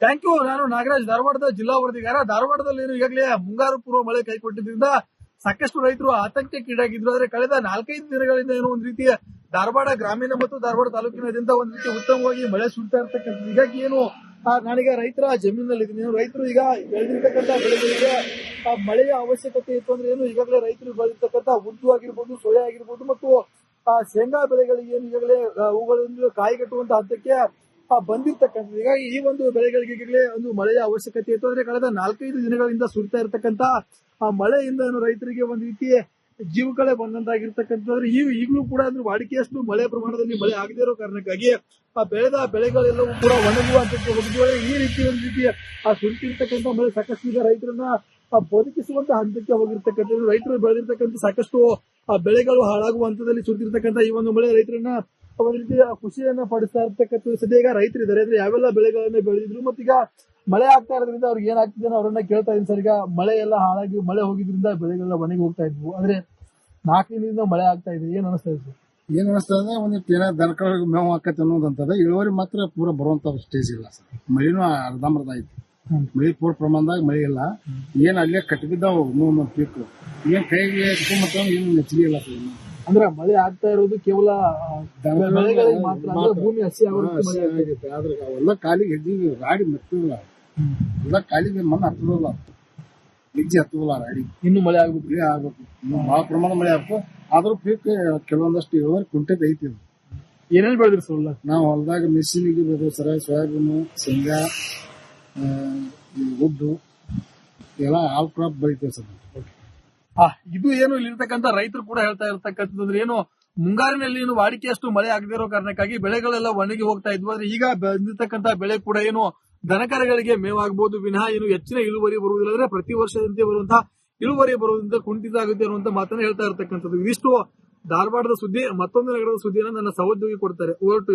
Thank you. ನಾನು ನಾಗರಾಜ್, ಧಾರವಾಡದ ಜಿಲ್ಲಾ ವರದಿಗಾರ. ಧಾರವಾಡದಲ್ಲಿ ಈಗಾಗಲೇ ಮುಂಗಾರು ಪೂರ್ವ ಮಳೆ ಕೈಕೊಟ್ಟಿದ್ರಿಂದ ಸಾಕಷ್ಟು ರೈತರು ಆತಂಕಕ್ಕೀಡಾಗಿದ್ರು. ಆದ್ರೆ ಕಳೆದ 4-5 ದಿನಗಳಿಂದ ಏನೋ ಒಂದ್ ರೀತಿಯ ಧಾರವಾಡ ಗ್ರಾಮೀಣ ಮತ್ತು ಧಾರವಾಡ ತಾಲೂಕಿನಾದ್ಯಂತ ಒಂದ್ ರೀತಿ ಉತ್ತಮವಾಗಿ ಮಳೆ ಸುರಿತಾ ಇರ್ತಕ್ಕಂಥದ್ದು. ಹೀಗಾಗಿ ಏನು ನಾನೀಗ ರೈತರ ಜಮೀನಲ್ಲಿ ಇದ್ದೀನಿ. ರೈತರು ಈಗ ಬೆಳೆದಿರ್ತಕ್ಕಂಥ ಬೆಳೆಗಳಿಗೆ ಮಳೆಯ ಅವಶ್ಯಕತೆ ಇತ್ತು ಅಂದ್ರೆ ಏನು ಈಗಾಗಲೇ ರೈತರು ಬೆಳೆದಿರ್ತಕ್ಕಂಥ ಉದ್ದು ಆಗಿರ್ಬೋದು, ಸೋಯಾ ಆಗಿರ್ಬೋದು ಮತ್ತು ಶೇಂಗಾ ಬೆಳೆಗಳಿಗೆ ಏನು ಈಗಾಗಲೇ ಅವುಗಳಿಂದ ಕಾಯಿಗಟ್ಟುವಂತ ಹಂತಕ್ಕೆ ಬಂದಿರ್ತಕ್ಕಂಥದ್ದು. ಹೀಗಾಗಿ ಈ ಒಂದು ಬೆಳೆಗಳಿಗೆ ಈಗಾಗಲೇ ಒಂದು ಮಳೆಯ ಅವಶ್ಯಕತೆ ಇತ್ತು. ಅಂದ್ರೆ ಕಳೆದ 4-5 ದಿನಗಳಿಂದ ಸುರಿತಾ ಇರ್ತಕ್ಕಂಥ ಮಳೆಯಿಂದ ರೈತರಿಗೆ ಒಂದು ರೀತಿ ಜೀವಕಳೆ ಬಂದಂತಾಗಿರ್ತಕ್ಕಂಥದ್ದು. ಈಗಲೂ ಕೂಡ ಅಂದ್ರೆ ವಾಡಿಕೆಯಷ್ಟು ಮಳೆ ಪ್ರಮಾಣದಲ್ಲಿ ಮಳೆ ಆಗದೇ ಇರೋ ಕಾರಣಕ್ಕಾಗಿ ಬೆಳೆದ ಬೆಳೆಗಳೆಲ್ಲವೂ ಕೂಡ ಒಣಗುವ ಹಂತಕ್ಕೆ ಹೋಗಿದ್ವು. ಈ ರೀತಿ ಒಂದು ರೀತಿಯ ಸುರಿತಿರ್ತಕ್ಕಂಥ ಮಳೆ ಸಾಕಷ್ಟು ಈಗ ರೈತರನ್ನ ಬದುಕಿಸುವಂತ ಹಂತಕ್ಕೆ ಹೋಗಿರ್ತಕ್ಕಂಥದ್ದು. ರೈತರು ಬೆಳೆದಿರ್ತಕ್ಕಂಥ ಸಾಕಷ್ಟು ಬೆಳೆಗಳು ಹಾಳಾಗುವ ಹಂತದಲ್ಲಿ ಸುರಿತಿರ್ತಕ್ಕಂಥ ಈ ಒಂದು ಮಳೆ ರೈತರನ್ನ ಒಂದು ರೀತಿಯ ಖುಷಿಯನ್ನ ಪಡಿಸ್ತಾ ಇರ್ತಕ್ಕಂಥದ್ದು. ಸದ್ಯ ಈಗ ರೈತರಿದ್ದಾರೆ ಅಂದ್ರೆ ಯಾವೆಲ್ಲ ಬೆಳೆಗಳನ್ನ ಬೆಳೆದಿದ್ರು ಮತ್ತೀಗ ಮಳೆ ಆಗ್ತಾ ಇರೋದ್ರಿಂದ ಅವ್ರಿಗೆ ಏನಾಗ್ತಿದೆ ಅವರನ್ನ ಕೇಳ್ತಾ ಇದ್ದೀನಿ ಸರ್. ಈಗ ಮಳೆ ಎಲ್ಲ ಹಾಳಾಗಿ ಮಳೆ ಹೋಗಿದ್ರಿಂದ ಬೆಳೆಗಳೆಲ್ಲ ಒಣಗಿ ಹೋಗ್ತಾ ಇದ್ವು. ಆದ್ರೆ 4 ದಿನದಿಂದ ಮಳೆ ಆಗ್ತಾ ಇದೆ, ಏನ್ ಅನಿಸ್ತಾ ಇದೆ ಸರ್? ಏನ್ ಅನಿಸ್ತಾ ಇದೆ, ಒಂದಿಷ್ಟು ಏನ ದನಕರಿಗೆ ಮೇವು ಹಾಕತ್ತೆ ಅನ್ನೋದಂತದ. ಇಳುವರಿ ಮಾತ್ರ ಪೂರ ಬರುವಂತ ಸ್ಟೇಜ್ ಇಲ್ಲ ಸರ್. ಮಳಿನೂ ಅರ್ಧಂಬರ್ಧ ಐತಿ. ಮಳಿ ಪೂರ್ಣ ಪ್ರಮಾಣದಾಗ ಮಳಿ ಇಲ್ಲ. ಏನ್ ಅಲ್ಲೇ ಕಟ್ಟಿಬಿದ್ದಾವ ಪೀಕ್. ಏನ್ ಕೈಗೆ ಮತ್ತ ಏನು ನೆಚ್ಚಿಗೆ ಇಲ್ಲ ಸರ್. ಅಂದ್ರೆ ಮಳೆ ಆಗ್ತಾ ಇರೋದು ಕೇವಲ ಬೆಳೆಗಳಿಗೆ ಮಾತ್ರ, ಭೂಮಿ ಹಸಿ ಆಗೈತೆ. ಆದ್ರೆ ಅವೆಲ್ಲ ಕಾಲಿಗೆ ಹೆಜ್ಜೆ ಗಾಡಿ ಮೆತ್ತಿಲ್ಲ. ಎಲ್ಲ ಕಾಲಿಗೆ ಮಣ್ಣು ಹತ್ತದಲ್ಲ, ಹೆಜ್ಜೆ ಹತ್ತದಲ್ಲ ಗಾಡಿ. ಇನ್ನು ಮಳೆ ಆಗ್ಬೇಕು, ಆಗ್ಬೇಕು. ಬಹಳ ಪ್ರಮಾಣ ಮಳೆ ಆಗ್ಬೇಕು. ಆದ್ರೂ ಪೀಕ್ ಕೆಲವೊಂದಷ್ಟು ಇಳುವರಿ ಕುಂಠಿತ ಐತಿ. ಏನೇನ್ ಬೆಳೆದ್ರಿ ಸರ್? ನಾವು ಹೊಲದಾಗ ಮೆಣಸಿನಿಗೆ ಬೆಳೆದ ಸರ, ಸೋಯಾಬೀನ್, ಶೇಂಗಾ, ಉದ್ದು ಎಲ್ಲ ಆಲ್ ಕ್ರಾಪ್ ಬೆಳಿತೇವೆ ಸರ್. ಇದು ಏನು ಇಲ್ಲಿರ್ತಕ್ಕಂಥ ರೈತರು ಕೂಡ ಹೇಳ್ತಾ ಇರ್ತಕ್ಕಂಥದ್ದು ಏನು ಮುಂಗಾರಿನಲ್ಲಿ ಏನು ವಾಡಿಕೆಯಷ್ಟು ಮಳೆ ಆಗದೇ ಇರೋ ಕಾರಣಕ್ಕಾಗಿ ಬೆಳೆಗಳೆಲ್ಲ ಒಣಗಿ ಹೋಗ್ತಾ ಇದ್ವು. ಆದ್ರೆ ಈಗ ಬಂದಿರ್ತಕ್ಕಂಥ ಬೆಳೆ ಕೂಡ ಏನು ದನಕರಗಳಿಗೆ ಮೇವಾಗಬಹುದು ವಿನಃ ಏನು ಹೆಚ್ಚಿನ ಇಳುವರಿ ಬರುವುದಿಲ್ಲ. ಅಂದ್ರೆ ಪ್ರತಿ ವರ್ಷದಂತೆ ಬರುವಂತಹ ಇಳುವರಿ ಬರುವುದರಿಂದ ಕುಂಠಿತ ಆಗುತ್ತೆ ಅನ್ನುವಂತ ಮಾತನ್ನ ಹೇಳ್ತಾ ಇರ್ತಕ್ಕಂಥದ್ದು. ಇದಿಷ್ಟು ಧಾರವಾಡದ ಸುದ್ದಿ. ಮತ್ತೊಂದು ನಗರದ ಸುದ್ದಿಯನ್ನು ನನ್ನ ಸಹೋದ್ಯೋಗಿ ಕೊಡ್ತಾರೆ. Over to you.